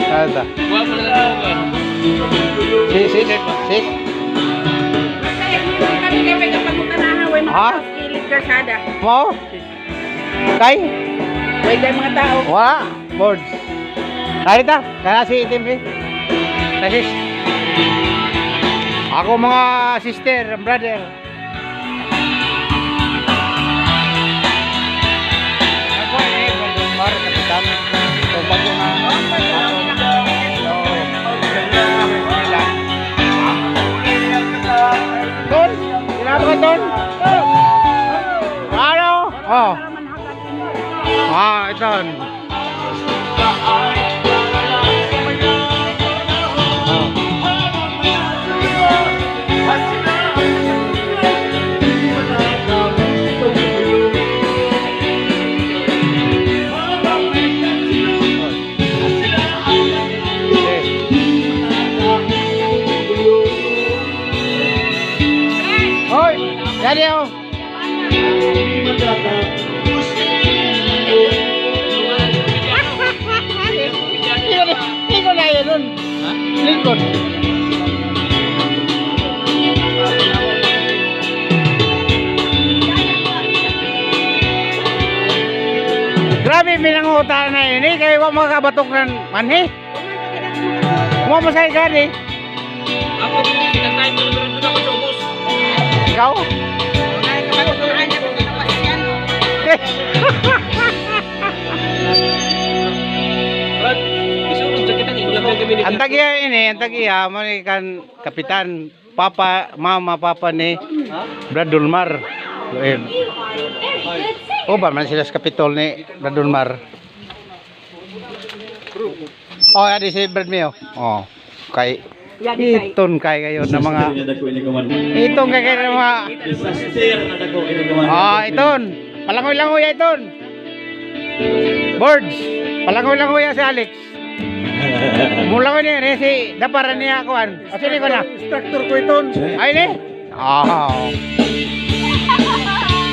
Ada. Sis. Ha? Mau? Kay? Wait, mga tao. Wala. Boards. Kaya ta? Kaya si itim si? Sis. Ako mga sister, brother. Ako Mar, kapitan. So, bago na. Ton? Sinabi ka, Ton? Ano? Oh. Ito. Jadi oh. Ikut aja dun. Ikut. Grabe pinangutan na ini kaya wag makabatok ng manhi. Mo masay gani. Ako pinatay mo doon ako sa ubos. Ikaw? Ang tagiya ini, ang tagiya mo ni kan kapitan, papa ni Brad Dulmar. O ba man sila sa kapitol ni Brad Dulmar. Oh, adi si Brad Mio. Oh, kay iton kay kayo na mga itong kay kayo mga iton palangoy-langoy iton boards palangoy-langoy si Alex mula ko niya si daparan niya kuan o sini ko na instructor ko iton ay ni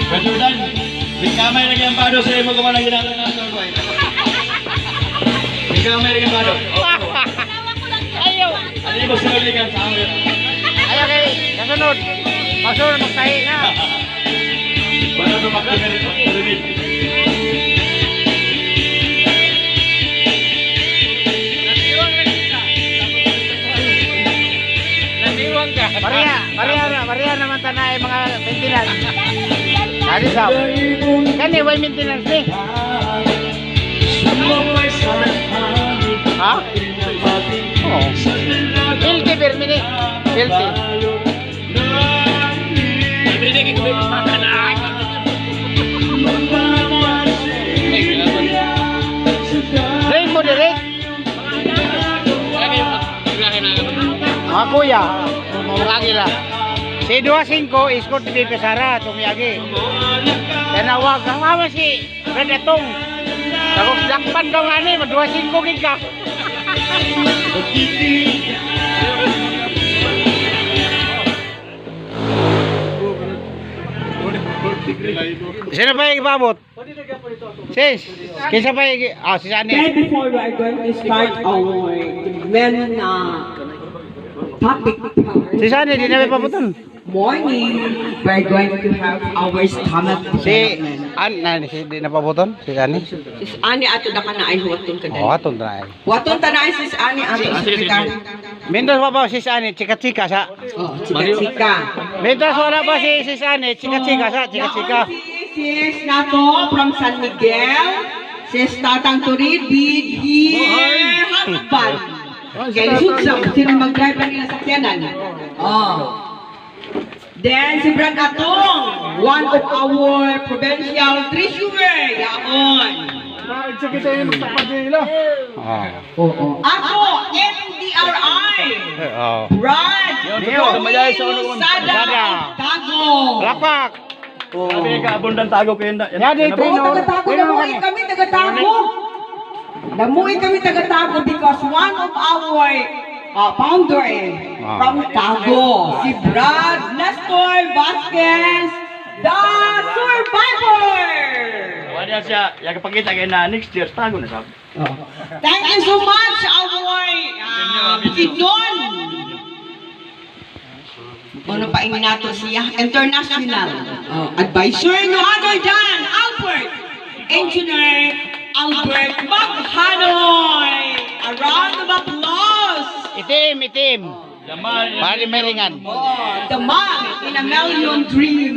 Betulan bikamay lagi ang pado sa imo kumana ginatan na ko bikamay lagi ang pado Ano mo sinaligan sa amin? Ayaw kay kasunod. Masunod magtahi na. Bala na magtahi rin. Naniwang ka. Maria naman tanay mga maintenance. Kani sa. Kani way maintenance ni. Ha? Oh. Guilty Bermini. Guilty. Drink mo direct. Mga kuya, mamulagi lang. Si 25 iskot di pesara tumiyagi. Tanawag ang mama si Redatong. Takot lakpan daw nga ni, 25 gig ka. Sino pa yung ibabot? Sis, kinsa pa yung... si Sani. Then before we are going to start our main topic, Si Sani, di namin pabuton. morning, we're going to have our stomach Si... development. di napabuton? Si Sani? Sis Ani ato da ka na ay huwaton ka Oo, dali. atong tayo. Huwaton ta na ay sis Ani ato sekretary. Mintos pa ba si Sani, chika-chika sa... Oh, chika-chika. Mintos wala ba si Sani, chika-chika sa, chika-chika. Sis Nato from San Miguel. Sis Tatang Turid with her husband. Kaya susam, sino mag-drive ng ilang sakyanan? Oh. Then si Brad Atong, one of our provincial treasurer. Yaon. Oo. Ako, MDRI. Oo. Brad. Sada. Tago. Lapak! Sabi ka abundan tago kayo na. Yan, ito Oo, taga-tago. Namuhi kami taga-tago. Namuhi kami taga-tago because one of our founder from Tago, si Brad Nestor Vasquez The Survivor! Wala siya, yung kapagkita kayo na next year, tago na sabi. Thank you so much, our Bukidnon! Ano pa ingin nato siya? International advisor no other than Albert Engineer Albert Maghanoy! A round of applause! Itim. Pari meringan. The man in a million dream.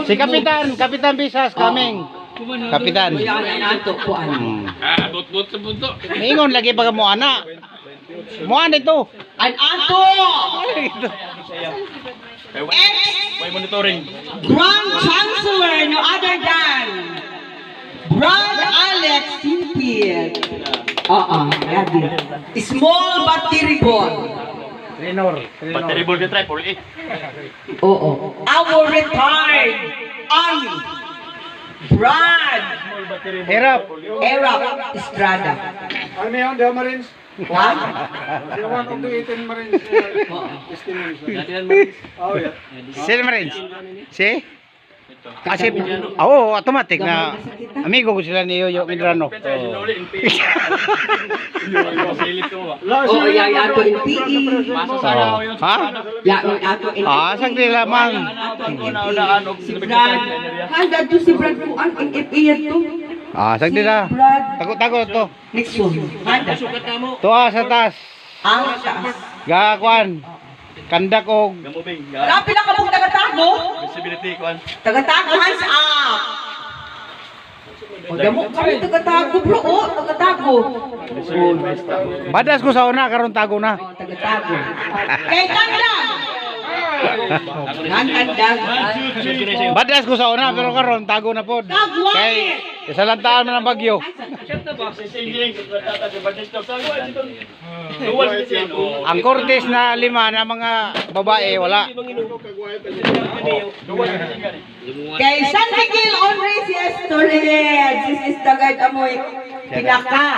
Si Kapitan Bisas coming. Kapitan. Kuya na nato po ano. Bot sa punto. Mingon lagi baga mo ana. Mo ana ito. An ato! May monitoring. Grand Chancellor no other than Brad Alex Simpit. Yadi. Small but terrible. Renor. Terrible ka try, Paul. Our retired Army Brad Hirap. Erap Estrada. Army on the Marines. What? The one of the 18 Marines. Oh, yeah. Sino Marines? Si? Kasi, automatic na amigo ko sila ni Yoyo Medrano. Yato in PE. Ha? Yato in Sagdi lamang. Si Brad. Handa to si Brad ko ang FA to. Sagdi na. Brad. Tago to. Next one. Handa. Tuwa sa taas. Ang taas. Gakakuan. Kandak og Gamubing. Wala pila ka pong tagatago. Visibility, kuan. Tagatago, hands up. Damo kami tagatago bro. Tagatago. badas ko sa una karon tago na. Tagatago. Kay Tandag. Tandag. Badas ko sa una pero karon tago na pod. Kay kasalantaan man ang bagyo. Ang Cortes na 5 na mga babae wala. Kay San Miguel Onrisias Torres. This is tagad amoy pinaka.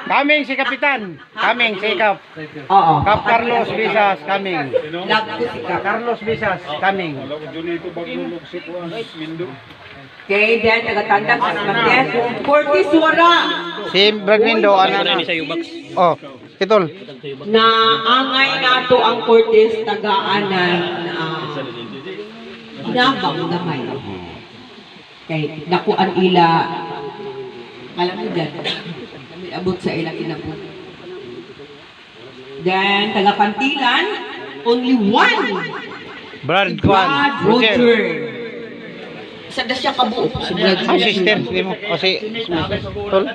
Kaming si Kapitan. Kaming si Kap. Oo. Kap Carlos Bisas kaming. Love ko si Kap. Carlos Bisas kaming. Kay Dan tagatanda sa Magdes. Cortis Wara. Si Brad Mindo ana. Oh, kitol. Na angay nato ang Cortis tagaanan na hinabang gamay. Kay nakuan ila kalamidad. Abot sa ila kinabot. Then taga-Pantilan, only one. Brad Brad Kwan. Roger. Isa na siya kabuo. Si Brad Ah, sister, di mo. O si Tol.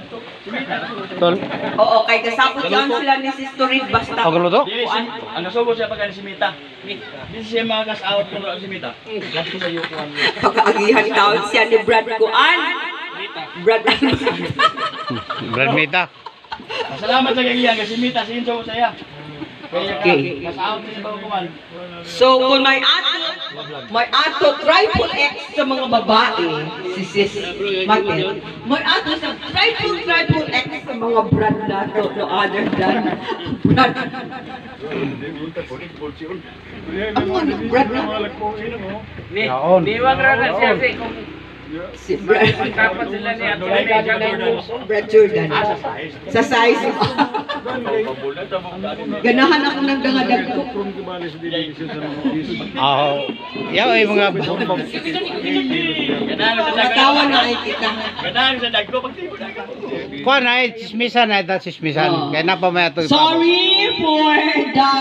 Tol. Oo, kay kasapot yan sila ni Sister Reed basta. O guluto? Ang nasubo siya pagka si Mita. Di siya makas out kung si Mita. Gasto sa iyo kuan. Pagkaagihan taon siya ni Brad Kuan. Brad Brad Mita. Salamat sa kagiyan kasi Mita sinso sa iya. Okay. Mas out sa ibang kuman. So, kung may ato triple X sa mga babae, si Sis Matet, may ato sa triple X sa mga brand nato, no other than brand. Ang mga brand na? Yaon. Si Brad. Magkapat sila ni Ato. Brad Jordan. Sa size. Ganahan ako ng dangadag ko. Yaw ay mga Natawa na ay kita. Ganahan sa dagko pagtipon na. kuan ay chismisan ay ta chismisan. Kaya napamaya to. Sorry for the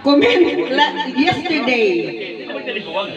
comment yesterday. Pagtipon.